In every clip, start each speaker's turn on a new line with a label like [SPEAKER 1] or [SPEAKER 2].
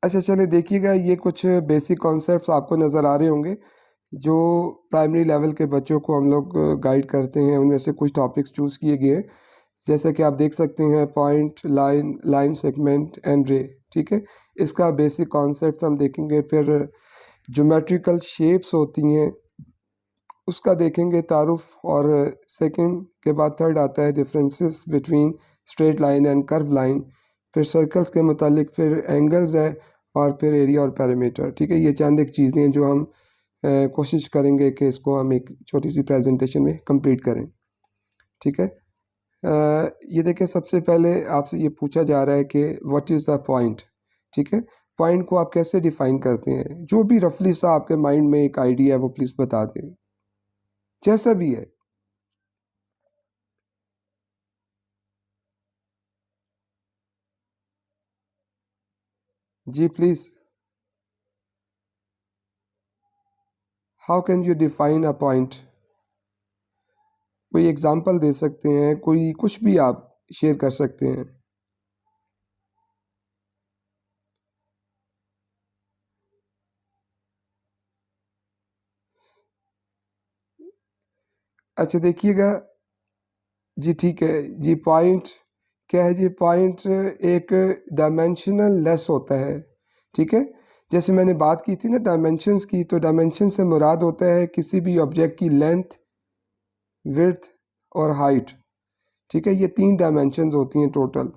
[SPEAKER 1] अच्छा चलिए देखिएगा, ये कुछ बेसिक कॉन्सेप्ट्स आपको नज़र आ रहे होंगे जो प्राइमरी लेवल के बच्चों को हम लोग गाइड करते हैं। उनमें से कुछ टॉपिक्स चूज़ किए गए हैं, जैसे कि आप देख सकते हैं point, line, line segment and रे। ठीक है, इसका बेसिक कॉन्सेप्ट हम देखेंगे। फिर ज्योमेट्रिकल शेप्स होती हैं उसका देखेंगे तारुफ, और सेकंड के बाद थर्ड आता है differences between straight line and curve line. फिर सर्कल्स के मुतालिक फिर एंगल्स है, और फिर एरिया और पैरामीटर। ठीक है, ये चंद एक चीज़ें हैं जो हम कोशिश करेंगे कि इसको हम एक छोटी सी प्रेजेंटेशन में कंप्लीट करें। ठीक है, ये देखें, सबसे पहले आपसे ये पूछा जा रहा है कि व्हाट इज़ द पॉइंट। ठीक है, पॉइंट को आप कैसे डिफाइन करते हैं? जो भी रफली सा आपके माइंड में एक आइडिया है वो प्लीज़ बता दें, जैसा भी है। जी please. How can you define a point? कोई एग्जांपल दे सकते हैं, कोई कुछ भी आप शेयर कर सकते हैं। अच्छा देखिएगा, जी ठीक है जी। पॉइंट क्या है जी? पॉइंट एक डायमेंशनल लेस होता है। ठीक है, जैसे मैंने बात की थी ना डायमेंशंस की, तो डायमेंशन से मुराद होता है किसी भी ऑब्जेक्ट की लेंथ, विड्थ और हाइट। ठीक है, ये तीन डायमेंशंस होती हैं टोटल।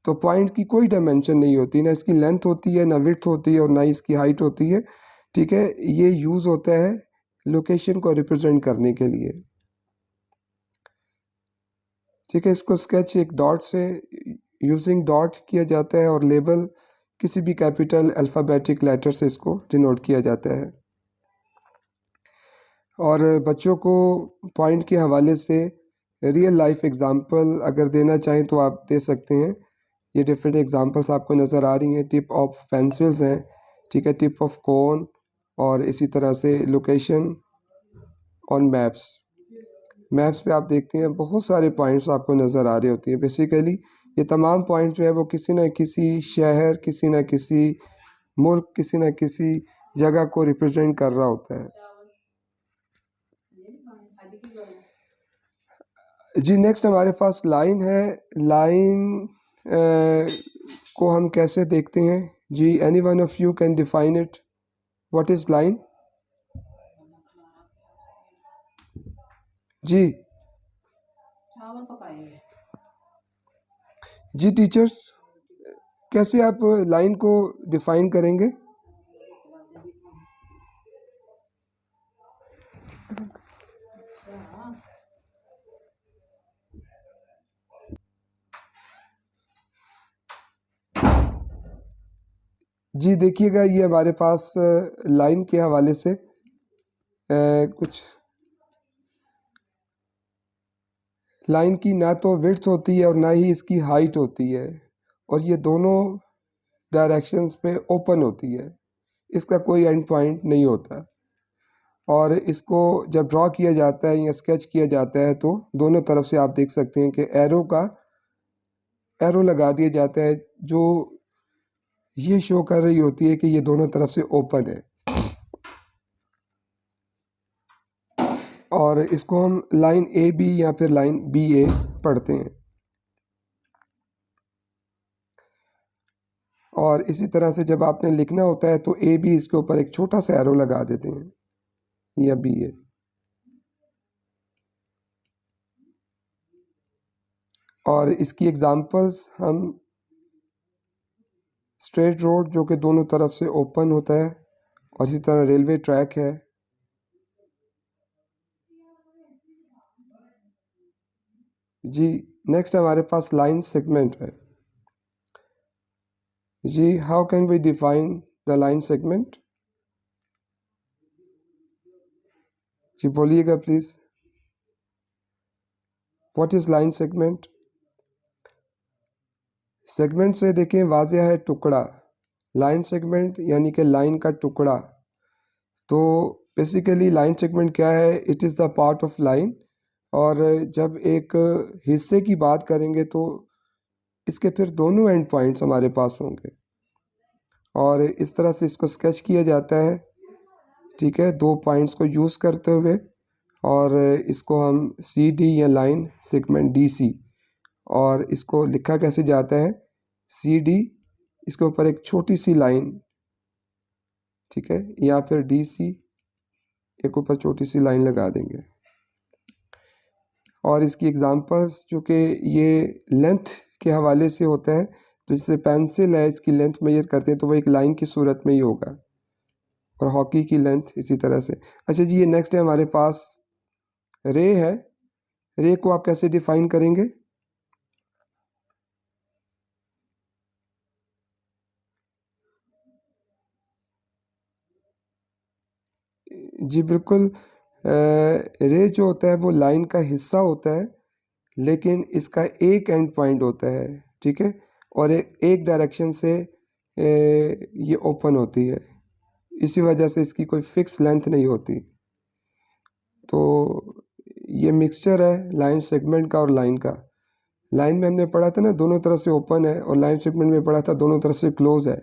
[SPEAKER 1] तो पॉइंट की कोई डायमेंशन नहीं होती, ना इसकी लेंथ होती है, ना विड्थ होती है, और ना इसकी हाइट होती है। ठीक है, ये यूज़ होता है लोकेशन को रिप्रेजेंट करने के लिए। ठीक है, इसको स्केच एक डॉट से, यूजिंग डॉट किया जाता है, और लेबल किसी भी कैपिटल अल्फ़ाबेटिक लेटर से इसको डिनोट किया जाता है। और बच्चों को पॉइंट के हवाले से रियल लाइफ एग्जांपल अगर देना चाहें तो आप दे सकते हैं। ये डिफरेंट एग्जांपल्स आपको नज़र आ रही हैं। टिप ऑफ पेंसिल्स हैं, ठीक है, टिप ऑफ कोन, और इसी तरह से लोकेशन ऑन मैप्स। मैप्स पे आप देखते हैं बहुत सारे पॉइंट्स आपको नज़र आ रहे होते हैं। बेसिकली ये तमाम पॉइंट जो है वो किसी न किसी शहर, किसी न किसी मुल्क, किसी न किसी जगह को रिप्रेजेंट कर रहा होता है। जी नेक्स्ट हमारे पास लाइन है। लाइन को हम कैसे देखते हैं जी? Any one of you can define it, what is line? जी जी टीचर्स, कैसे आप लाइन को डिफाइन करेंगे? जी देखिएगा, ये हमारे पास लाइन के हवाले से कुछ लाइन की ना तो विड्थ होती है और ना ही इसकी हाइट होती है, और ये दोनों डायरेक्शंस पे ओपन होती है। इसका कोई एंड पॉइंट नहीं होता। और इसको जब ड्रॉ किया जाता है या स्केच किया जाता है तो दोनों तरफ से आप देख सकते हैं कि एरो लगा दिया जाता है, जो ये शो कर रही होती है कि ये दोनों तरफ से ओपन है। और इसको हम लाइन ए बी या फिर लाइन बी ए पढ़ते हैं। और इसी तरह से जब आपने लिखना होता है तो ए बी, इसके ऊपर एक छोटा सा एरो लगा देते हैं, या बी ए। और इसकी एग्जांपल्स हम स्ट्रेट रोड जो कि दोनों तरफ से ओपन होता है, और इसी तरह रेलवे ट्रैक है। जी नेक्स्ट हमारे पास लाइन सेगमेंट है। जी how can we define the line segment? जी बोलिएगा please, what is line segment? Segment से देखें वाज़ेह है टुकड़ा। लाइन सेगमेंट यानी कि लाइन का टुकड़ा। तो बेसिकली लाइन सेगमेंट क्या है? It is the part of line. और जब एक हिस्से की बात करेंगे तो इसके फिर दोनों एंड पॉइंट्स हमारे पास होंगे। और इस तरह से इसको स्केच किया जाता है, ठीक है, 2 पॉइंट्स को यूज़ करते हुए। और इसको हम सी डी या लाइन सेगमेंट डी सी, और इसको लिखा कैसे जाता है, सी डी, इसके ऊपर एक छोटी सी लाइन, ठीक है, या फिर डी सी, एक ऊपर छोटी सी लाइन लगा देंगे। और इसकी एग्जांपल्स जो कि ये लेंथ के हवाले से होता है, तो जैसे पेंसिल है, इसकी लेंथ मेजर करते हैं तो वो एक लाइन की सूरत में ही होगा, और हॉकी की लेंथ इसी तरह से। अच्छा जी, ये नेक्स्ट है हमारे पास रे है। रे को आप कैसे डिफाइन करेंगे? जी बिल्कुल, रे जो होता है वो लाइन का हिस्सा होता है, लेकिन इसका एक एंड पॉइंट होता है, ठीक है, और एक डायरेक्शन से ये ओपन होती है, इसी वजह से इसकी कोई फिक्स लेंथ नहीं होती। तो ये मिक्सचर है लाइन सेगमेंट का और लाइन का। लाइन में हमने पढ़ा था ना, दोनों तरफ से ओपन है, और लाइन सेगमेंट में पढ़ा था दोनों तरफ से क्लोज है।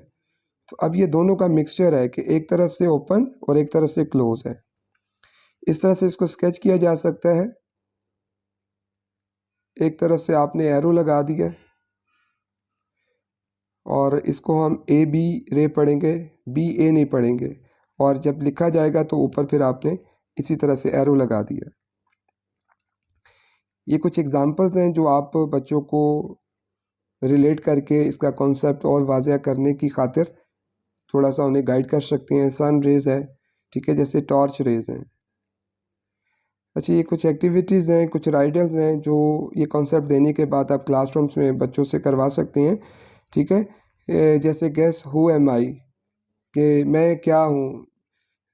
[SPEAKER 1] तो अब ये दोनों का मिक्सचर है कि एक तरफ से ओपन और एक तरफ से क्लोज है। इस तरह से इसको स्केच किया जा सकता है। एक तरफ से आपने एरो लगा दिया, और इसको हम ए बी रे पढ़ेंगे, बी ए नहीं पढ़ेंगे, और जब लिखा जाएगा तो ऊपर फिर आपने इसी तरह से एरो लगा दिया। ये कुछ एग्जांपल्स हैं जो आप बच्चों को रिलेट करके इसका कॉन्सेप्ट और वाज़ह करने की खातिर थोड़ा सा उन्हें गाइड कर सकते हैं। सन रेज है, ठीक है, जैसे टॉर्च रेज हैं। अच्छा, ये कुछ एक्टिविटीज़ हैं, कुछ राइडल्स हैं जो ये कॉन्सेप्ट देने के बाद आप क्लासरूम्स में बच्चों से करवा सकते हैं, ठीक है। जैसे गेस हु एम आई, कि मैं क्या हूँ।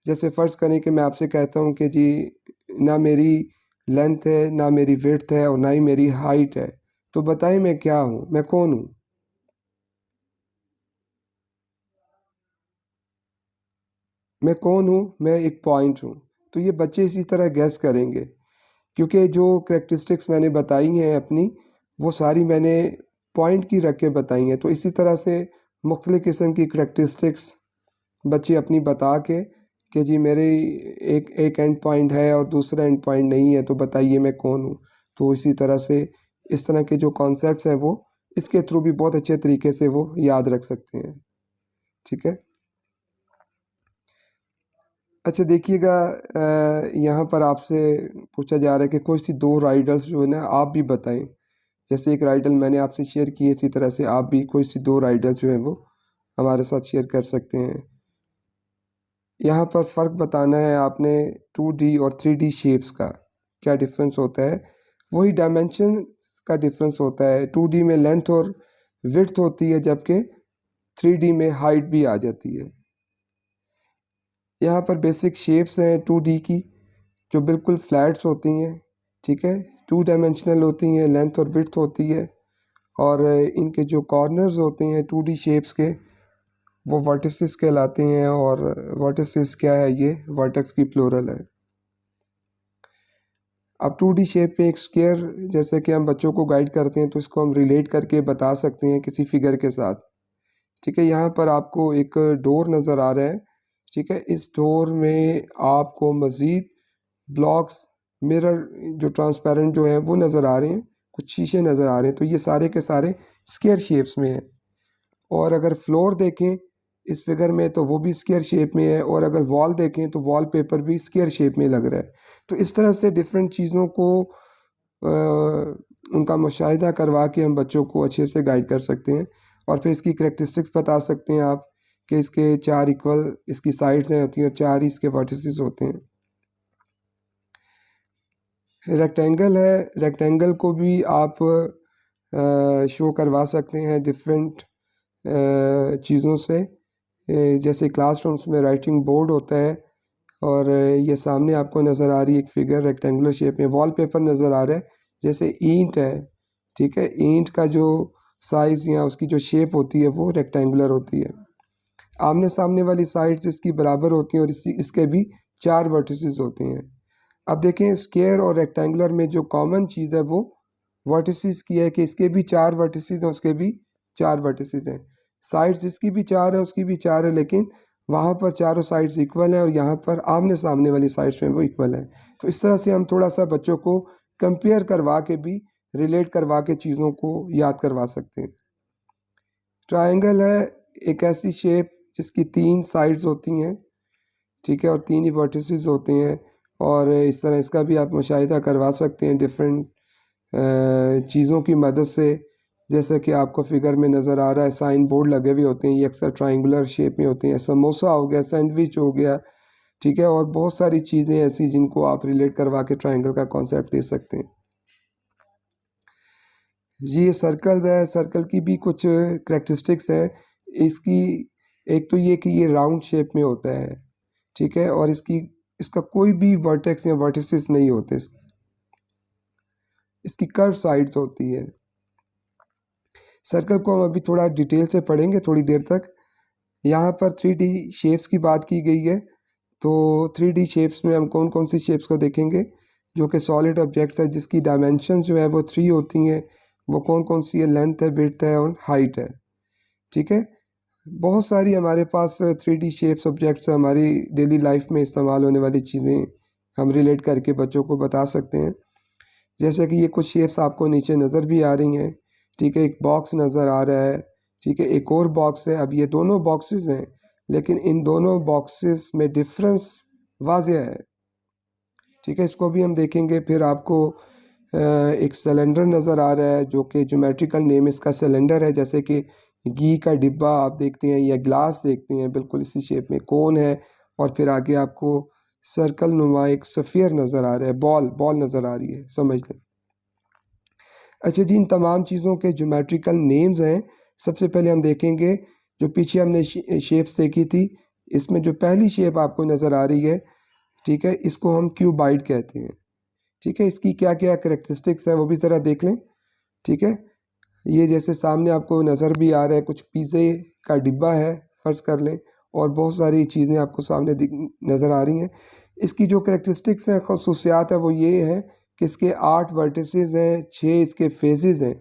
[SPEAKER 1] जैसे फ़र्ज़ करें कि मैं आपसे कहता हूँ कि जी, ना मेरी लेंथ है, ना मेरी विड्थ है, और ना ही मेरी हाइट है, तो बताएं मैं क्या हूँ, मैं कौन हूँ? मैं कौन हूँ? मैं एक पॉइंट हूँ। तो ये बच्चे इसी तरह गैस करेंगे, क्योंकि जो करैक्टरिस्टिक्स मैंने बताई हैं अपनी, वो सारी मैंने पॉइंट की रख के बताई हैं। तो इसी तरह से मुख्तलिफ़ किस्म की करैक्टरिस्टिक्स बच्चे अपनी बता के कि जी मेरे एक एक एंड पॉइंट है और दूसरा एंड पॉइंट नहीं है, तो बताइए मैं कौन हूँ। तो इसी तरह से इस तरह के जो कॉन्सेप्ट्स हैं वो इसके थ्रू भी बहुत अच्छे तरीके से वो याद रख सकते हैं, ठीक है। अच्छा देखिएगा, यहाँ पर आपसे पूछा जा रहा है कि कोई सी दो राइडल्स जो है ना आप भी बताएं। जैसे एक राइडल मैंने आपसे शेयर की है, इसी तरह से आप भी कोई सी दो राइडल्स जो हैं वो हमारे साथ शेयर कर सकते हैं। यहाँ पर फ़र्क बताना है आपने 2D और 3D शेप्स का क्या डिफरेंस होता है। वही डायमेंशन का डिफरेंस होता है। 2D में लेंथ और विड्थ होती है, जबकि 3D में हाइट भी आ जाती है। यहाँ पर बेसिक शेप्स हैं 2D की, जो बिल्कुल फ्लैट्स होती हैं, ठीक है, 2 डायमेंशनल होती हैं, लेंथ और विड्थ होती है। और इनके जो कॉर्नर्स होते हैं 2D शेप्स के, वो वर्टिसेस कहलाते हैं। और वर्टिसेस क्या है, ये वर्टेक्स की प्लूरल है। अब 2D शेप में एक स्क्वायर, जैसे कि हम बच्चों को गाइड करते हैं तो इसको हम रिलेट करके बता सकते हैं किसी फिगर के साथ, ठीक है। यहाँ पर आपको एक डोर नज़र आ रहा है, ठीक है। इस डोर में आपको मज़ीद ब्लॉक्स, मिरर जो ट्रांसपेरेंट जो है वो नज़र आ रहे हैं, कुछ शीशे नज़र आ रहे हैं। तो ये सारे के सारे स्क्वायर शेप्स में हैं। और अगर फ्लोर देखें इस फिगर में तो वो भी स्क्वायर शेप में है, और अगर वॉल देखें तो वॉल पेपर भी स्क्वायर शेप में लग रहा है। तो इस तरह से डिफरेंट चीज़ों को उनका मुशाहिदा करवा के हम बच्चों को अच्छे से गाइड कर सकते हैं। और फिर इसकी करैक्टरिस्टिक्स बता सकते हैं आप कि इसके 4 इक्वल इसकी साइड्स हैं होती हैं, और 4 ही इसके वर्टिसेस होते हैं। रेक्टेंगल है, रेक्टेंगल को भी आप शो करवा सकते हैं डिफरेंट चीज़ों से। जैसे क्लासरूम्स में राइटिंग बोर्ड होता है, और ये सामने आपको नज़र आ रही है एक फिगर रेक्टेंगुलर शेप में, वॉलपेपर नज़र आ रहा है, जैसे ईंट है, ठीक है। ईंट का जो साइज़ या उसकी जो शेप होती है वो रेक्टेंगुलर होती है। आमने सामने वाली साइड्स इसकी बराबर होती हैं, और इसके भी 4 वर्टिसेस होते हैं। अब देखें स्क्वायर और रेक्टेंगुलर में जो कॉमन चीज़ है वो वर्टिसेस की है, कि इसके भी 4 वर्टिसेस हैं, उसके भी 4 वर्टिसेस हैं। साइड्स जिसकी भी 4 है उसकी भी 4 है, लेकिन वहाँ पर चारों साइड्स इक्वल हैं और यहाँ पर आमने सामने वाली साइड्स में वो इक्वल है। तो इस तरह से हम थोड़ा सा बच्चों को कंपेयर करवा के भी, रिलेट करवा के चीज़ों को याद करवा सकते हैं। ट्रायंगल है एक ऐसी शेप जिसकी 3 साइड्स होती हैं, ठीक है, और 3 ही वर्टिसेस होते हैं। और इस तरह इसका भी आप मुशाहिदा करवा सकते हैं डिफरेंट चीज़ों की मदद से। जैसे कि आपको फिगर में नज़र आ रहा है, साइन बोर्ड लगे हुए होते हैं, ये अक्सर ट्रायंगुलर शेप में होते हैं। समोसा हो गया, सैंडविच हो गया, ठीक है, और बहुत सारी चीज़ें ऐसी जिनको आप रिलेट करवा के ट्रायंगल का कॉन्सेप्ट दे सकते हैं। ये सर्कल है, सर्कल की भी कुछ करेक्टरिस्टिक्स है। इसकी एक तो ये कि ये राउंड शेप में होता है, ठीक है, और इसका कोई भी वर्टेक्स या वर्टिसेस नहीं होते, इसकी कर्व साइड्स होती है। सर्कल को हम अभी थोड़ा डिटेल से पढ़ेंगे थोड़ी देर तक। यहाँ पर 3D शेप्स की बात की गई है। तो 3D शेप्स में हम कौन कौन सी शेप्स को देखेंगे, जो कि सॉलिड ऑब्जेक्ट्स है, जिसकी डायमेंशन जो है वो 3 होती हैं। वो कौन कौन सी है, लेंथ है, विड्थ है और हाइट है, ठीक है। बहुत सारी हमारे पास 3D शेप्स ऑब्जेक्ट्स हमारी डेली लाइफ में इस्तेमाल होने वाली चीज़ें हम रिलेट करके बच्चों को बता सकते हैं। जैसे कि ये कुछ शेप्स आपको नीचे नज़र भी आ रही हैं, ठीक है, एक बॉक्स नज़र आ रहा है, ठीक है, एक और बॉक्स है। अब ये दोनों बॉक्सेस हैं, लेकिन इन दोनों बॉक्सेस में डिफरेंस वाज़ेह है, ठीक है, इसको भी हम देखेंगे। फिर आपको एक सिलेंडर नज़र आ रहा है, जो कि ज्योमेट्रिकल नेम इसका सिलेंडर है। जैसे कि घी का डिब्बा आप देखते हैं या ग्लास देखते हैं, बिल्कुल इसी शेप में कोन है। और फिर आगे आपको सर्कल नुमा एक सफ़ियर नज़र आ रहा है, बॉल नज़र आ रही है, समझ लें। अच्छा जी, इन तमाम चीज़ों के ज्योमेट्रिकल नेम्स हैं। सबसे पहले हम देखेंगे, जो पीछे हमने शेप्स देखी थी, इसमें जो पहली शेप आपको नज़र आ रही है, ठीक है, इसको हम क्यूबाइड कहते हैं, ठीक है। इसकी क्या क्या करेक्टरिस्टिक्स है वो भी ज़रा देख लें, ठीक है। ये जैसे सामने आपको नज़र भी आ रहा है, कुछ पिज़्ज़े का डिब्बा है फ़र्ज़ कर लें, और बहुत सारी चीज़ें आपको सामने नज़र आ रही हैं। इसकी जो करेक्टरिस्टिक्स हैं, ख़ुसूसियात है, वो ये है कि इसके 8 वर्टिसेस हैं, 6 इसके फेजेस हैं,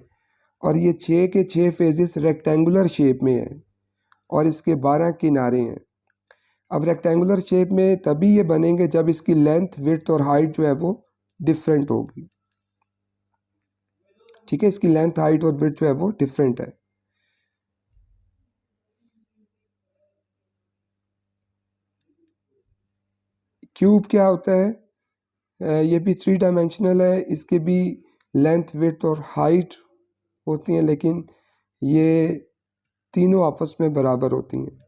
[SPEAKER 1] और ये 6 के 6 फेजेस रेक्टेंगुलर शेप में हैं, और इसके 12 किनारे हैं। अब रेक्टेंगुलर शेप में तभी ये बनेंगे जब इसकी लेंथ, विड्थ और हाइट जो है वो डिफरेंट होगी, ठीक है। इसकी लेंथ, हाइट और विड्थ जो है वो डिफरेंट है। क्यूब क्या होता है, ये भी 3 डायमेंशनल है। इसके भी लेंथ, विड्थ और हाइट होती हैं, लेकिन ये तीनों आपस में बराबर होती हैं।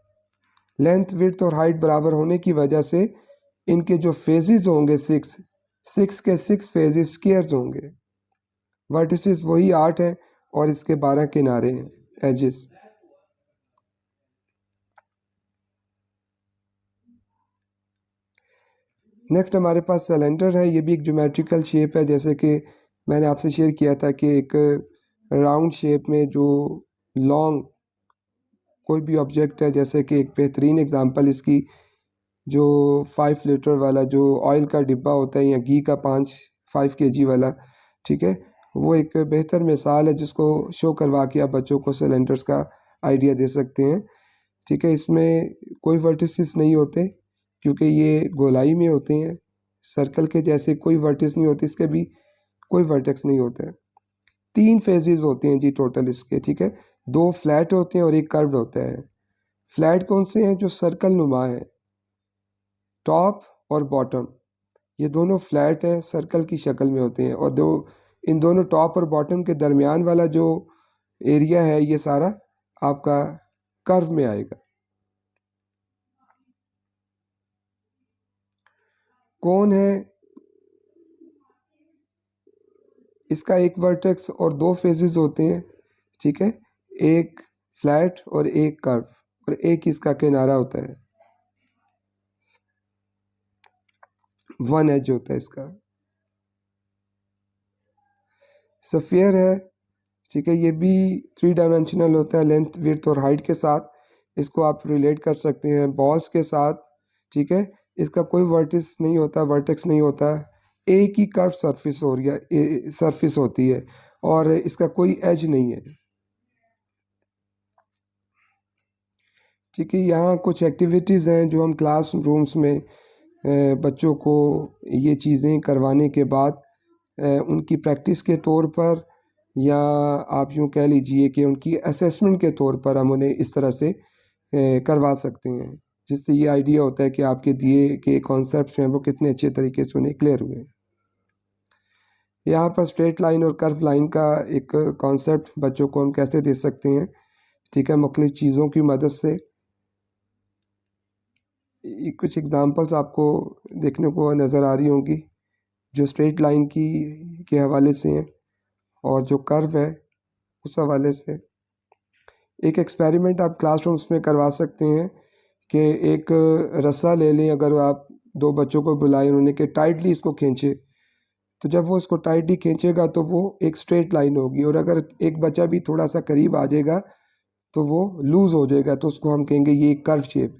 [SPEAKER 1] लेंथ, विड्थ और हाइट बराबर होने की वजह से इनके जो फेजेस होंगे, 6 के 6 फेजेस स्क्वायर्स होंगे। वर्टिसेस वही 8 हैं और इसके 12 किनारे हैं, एजेस। नेक्स्ट हमारे पास सिलेंडर है। ये भी एक ज्योमेट्रिकल शेप है, जैसे कि मैंने आपसे शेयर किया था कि एक राउंड शेप में जो लॉन्ग कोई भी ऑब्जेक्ट है, जैसे कि एक बेहतरीन एग्जांपल इसकी जो 5 लीटर वाला जो ऑयल का डिब्बा होता है, या घी का 5 kg वाला, ठीक है, वो एक बेहतर मिसाल है जिसको शो करवा के आप बच्चों को सिलेंडर्स का आइडिया दे सकते हैं, ठीक है। इसमें कोई वर्टिसेस नहीं होते, क्योंकि ये गोलाई में होते हैं। सर्कल के जैसे कोई वर्टिस नहीं होती, इसके भी कोई वर्टेक्स नहीं होते। 3 फेजेस होते हैं जी टोटल इसके, ठीक है। 2 फ्लैट होते हैं और एक कर्व्ड होता है। फ्लैट कौन से हैं, जो सर्कल नुमा है, टॉप और बॉटम, ये दोनों फ्लैट हैं, सर्कल की शक्ल में होते हैं। और इन दोनों टॉप और बॉटम के दरमियान वाला जो एरिया है, ये सारा आपका कर्व में आएगा। कौन है, इसका एक वर्टेक्स और 2 फेजेस होते हैं, ठीक है, एक फ्लैट और एक कर्व, और एक इसका किनारा होता है, 1 एज होता है इसका। सफियर है, ठीक है, ये भी 3 डायमेंशनल होता है, लेंथ, विड्थ और हाइट के साथ। इसको आप रिलेट कर सकते हैं बॉल्स के साथ, ठीक है। इसका कोई वर्टिस नहीं होता, वर्टेक्स नहीं होता, एक ही कर्व सरफेस हो रही है, सरफेस होती है, और इसका कोई एज नहीं है। ठीक है, यहाँ कुछ एक्टिविटीज़ हैं जो हम क्लास रूम्स में बच्चों को ये चीज़ें करवाने के बाद उनकी प्रैक्टिस के तौर पर, या आप यूँ कह लीजिए कि उनकी असेसमेंट के तौर पर हम उन्हें इस तरह से करवा सकते हैं, जिससे ये आइडिया होता है कि आपके दिए के कॉन्सेप्ट हैं वो कितने अच्छे तरीके से उन्हें क्लियर हुए। यहाँ पर स्ट्रेट लाइन और कर्व लाइन का एक कॉन्सेप्ट बच्चों को हम कैसे दे सकते हैं, ठीक है, मुख्तलिफ़ चीज़ों की मदद से। कुछ एग्ज़ाम्पल्स आपको देखने को नज़र आ रही होंगी जो स्ट्रेट लाइन की के हवाले से हैं, और जो कर्व है उस हवाले से। एक एक्सपेरिमेंट आप क्लासरूम्स में करवा सकते हैं कि एक रस्सा ले लें, अगर आप दो बच्चों को बुलाएं उन्हें कि टाइटली इसको खींचे, तो जब वो इसको टाइटली खींचेगा तो वो एक स्ट्रेट लाइन होगी, और अगर एक बच्चा भी थोड़ा सा करीब आ जाएगा तो वो लूज़ हो जाएगा, तो उसको हम कहेंगे ये एक कर्व शेप।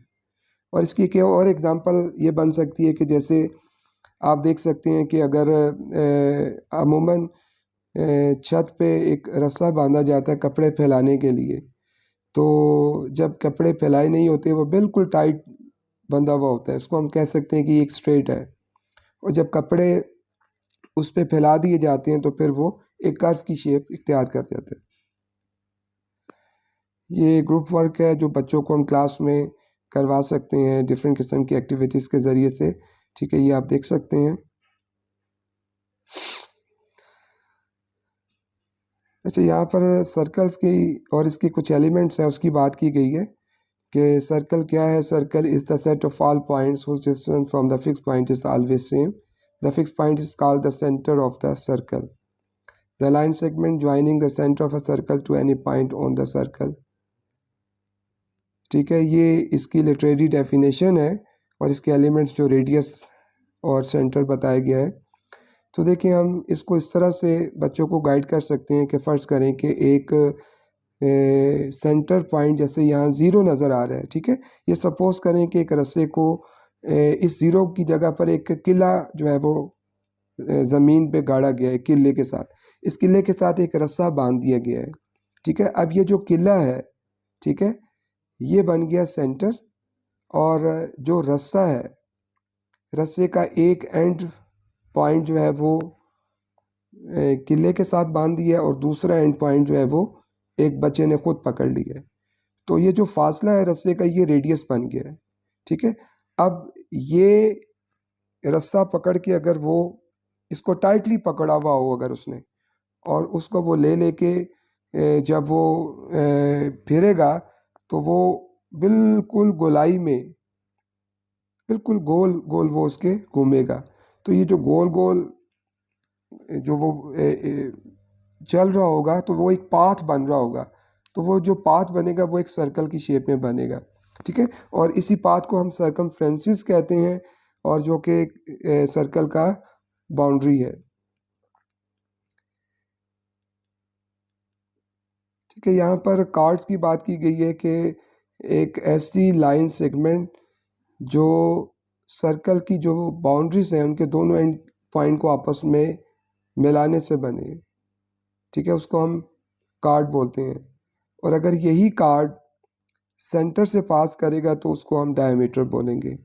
[SPEAKER 1] और इसकी एक और एग्ज़ाम्पल ये बन सकती है कि जैसे आप देख सकते हैं कि अगर अमूमन छत पे एक रस्सा बांधा जाता है कपड़े फैलाने के लिए, तो जब कपड़े फैलाए नहीं होते वो बिल्कुल टाइट बंधा हुआ होता है, उसको हम कह सकते हैं कि एक स्ट्रेट है। और जब कपड़े उस पे फैला दिए जाते हैं तो फिर वो एक कर्व की शेप इख्तियार कर जाता है। ये ग्रुप वर्क है जो बच्चों को हम क्लास में करवा सकते हैं डिफरेंट किस्म की एक्टिविटीज़ के ज़रिए से, ठीक है, ये आप देख सकते हैं। अच्छा, यहाँ पर सर्कल्स की और इसके कुछ एलिमेंट्स हैं उसकी बात की गई है कि सर्कल क्या है। Circle is the set of all points whose distance from the fix point is always same. The fix point is called the centre of the circle. The line segment joining the centre of a circle to any point on the circle. ठीक है, ये इसकी literary definition है और इसके elements जो radius और centre बताया गया है। तो देखिए, हम इसको इस तरह से बच्चों को गाइड कर सकते हैं कि फ़र्ज़ करें कि एक सेंटर पॉइंट जैसे यहाँ ज़ीरो नज़र आ रहा है, ठीक है, ये सपोज़ करें कि एक रस्से को इस ज़ीरो की जगह पर एक किला जो है वो ज़मीन पे गाड़ा गया है किले के साथ। इस किले के साथ एक रस्सा बांध दिया गया है, ठीक है। अब ये जो किला है, ठीक है, ये बन गया सेंटर, और जो रस्सा है, रस्से का एक एंड पॉइंट जो है वो किले के साथ बांध दिया है, और दूसरा एंड पॉइंट जो है वो एक बच्चे ने खुद पकड़ लिया है। तो ये जो फासला है रस्से का, ये रेडियस बन गया है, ठीक है। अब ये रस्सा पकड़ के अगर वो इसको टाइटली पकड़ा हुआ हो अगर उसने, और उसको वो ले लेके जब वो फिरेगा तो वो बिल्कुल गोलाई में, बिल्कुल गोल गोल वो उसके घूमेगा। तो ये जो गोल गोल जो वो चल रहा होगा तो वो एक पाथ बन रहा होगा, तो वो जो पाथ बनेगा वो एक सर्कल की शेप में बनेगा, ठीक है। और इसी पाथ को हम सर्कमफ्रेंसिस कहते हैं, और जो कि सर्कल का बाउंड्री है, ठीक है। यहाँ पर कार्ड्स की बात की गई है कि एक ऐसी लाइन सेगमेंट जो सर्कल की जो बाउंड्रीज हैं उनके दोनों एंड पॉइंट को आपस में मिलाने से बने, ठीक है, उसको हम कार्ड बोलते हैं। और अगर यही कार्ड सेंटर से पास करेगा तो उसको हम डायमीटर बोलेंगे,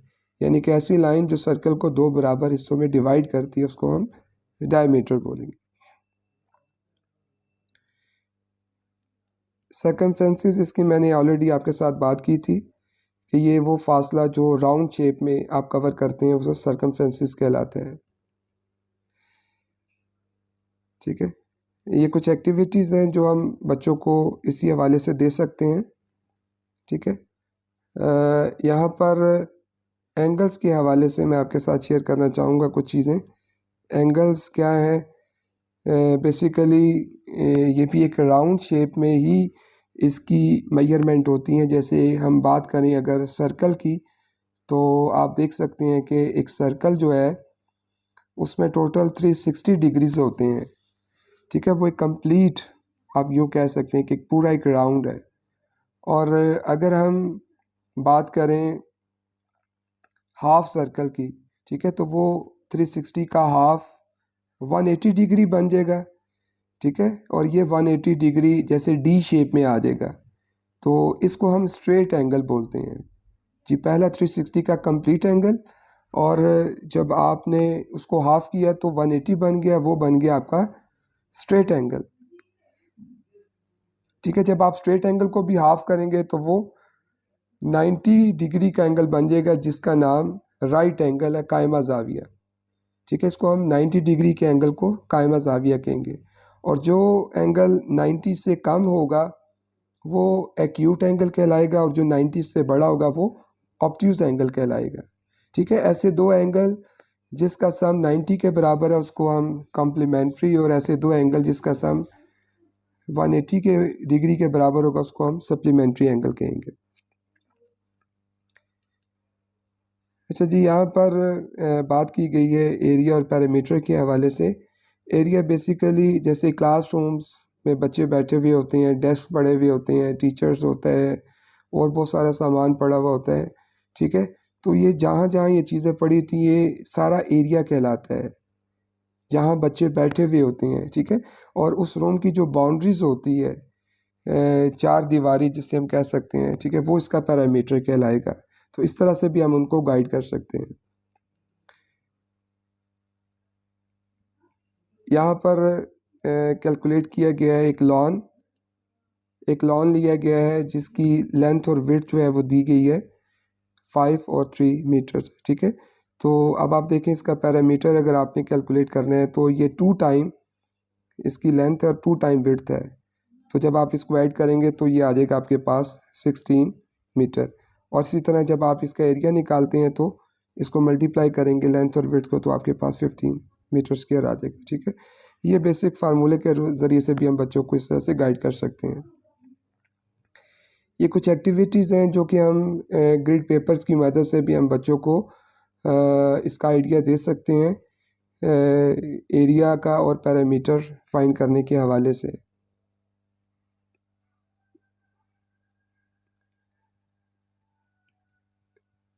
[SPEAKER 1] यानी कि ऐसी लाइन जो सर्कल को दो बराबर हिस्सों में डिवाइड करती है उसको हम डायमीटर बोलेंगे। सर्कमफ्रेंसेस, इसकी मैंने ऑलरेडी आपके साथ बात की थी कि ये वो फासला जो राउंड शेप में आप कवर करते हैं उसे सर्कमफ्रेंसेस कहलाता है, ठीक है। ये कुछ एक्टिविटीज़ हैं जो हम बच्चों को इसी हवाले से दे सकते हैं, ठीक है। यहाँ पर एंगल्स के हवाले से मैं आपके साथ शेयर करना चाहूँगा कुछ चीज़ें। एंगल्स क्या है, बेसिकली ये भी एक राउंड शेप में ही इसकी मेजरमेंट होती हैं। जैसे हम बात करें अगर सर्कल की, तो आप देख सकते हैं कि एक सर्कल जो है उसमें टोटल 360 डिग्रीज होते हैं, ठीक है। वो एक कंप्लीट, आप यूँ कह सकते हैं कि पूरा एक राउंड है। और अगर हम बात करें हाफ सर्कल की, ठीक है, तो वो 360 का हाफ 180 डिग्री बन जाएगा, ठीक है। और ये 180 डिग्री जैसे डी शेप में आ जाएगा, तो इसको हम स्ट्रेट एंगल बोलते हैं जी। पहला 360 का कंप्लीट एंगल, और जब आपने उसको हाफ किया तो 180 बन गया, वो बन गया आपका स्ट्रेट एंगल। ठीक है, जब आप स्ट्रेट एंगल को भी हाफ करेंगे तो वो 90 डिग्री का एंगल बन जाएगा, जिसका नाम राइट एंगल है, कायमा जाविया। ठीक है, इसको हम 90 डिग्री के एंगल को कायमा जाविया कहेंगे। और जो एंगल 90 से कम होगा वो एक्यूट एंगल कहलाएगा, और जो 90 से बड़ा होगा वो ऑब्ट्यूज एंगल कहलाएगा। ठीक है, ऐसे दो एंगल जिसका सम 90 के बराबर है उसको हम कॉम्प्लीमेंट्री, और ऐसे दो एंगल जिसका सम 180 के डिग्री के बराबर होगा उसको हम सप्लीमेंट्री एंगल कहेंगे। अच्छा जी, यहाँ पर बात की गई है एरिया और पैरामीटर के हवाले से। एरिया बेसिकली जैसे क्लासरूम्स में बच्चे बैठे हुए होते हैं, डेस्क पड़े हुए होते हैं, टीचर्स होता है और बहुत सारा सामान पड़ा हुआ होता है। ठीक है, तो ये जहाँ जहाँ ये चीज़ें पड़ी थी ये सारा एरिया कहलाता है, जहाँ बच्चे बैठे हुए होते हैं। ठीक है, और उस रूम की जो बाउंड्रीज होती है, चार दीवारी जिसे हम कह सकते हैं, ठीक है, वो इसका पैरामीटर कहलाएगा। तो इस तरह से भी हम उनको गाइड कर सकते हैं। यहाँ पर कैलकुलेट किया गया है एक लॉन लिया गया है जिसकी लेंथ और विड्थ जो है वो दी गई है 5 और 3 मीटर। ठीक है, तो अब आप देखें इसका पैरामीटर अगर आपने कैलकुलेट करना है तो ये 2 टाइम इसकी लेंथ है और 2 टाइम विड्थ है। तो जब आप इसको ऐड करेंगे तो ये आ जाएगा आपके पास 16 मीटर। और इसी तरह जब आप इसका एरिया निकालते हैं तो इसको मल्टीप्लाई करेंगे लेंथ और विड्थ को, तो आपके पास 15 मीटर स्क्वायर आ जाएगा। ठीक है, ये बेसिक फार्मूले के ज़रिए से भी हम बच्चों को इस तरह से गाइड कर सकते हैं। ये कुछ एक्टिविटीज़ हैं जो कि हम ग्रिड पेपर्स की मदद से भी हम बच्चों को इसका आइडिया दे सकते हैं एरिया का और पैरामीटर फाइंड करने के हवाले से।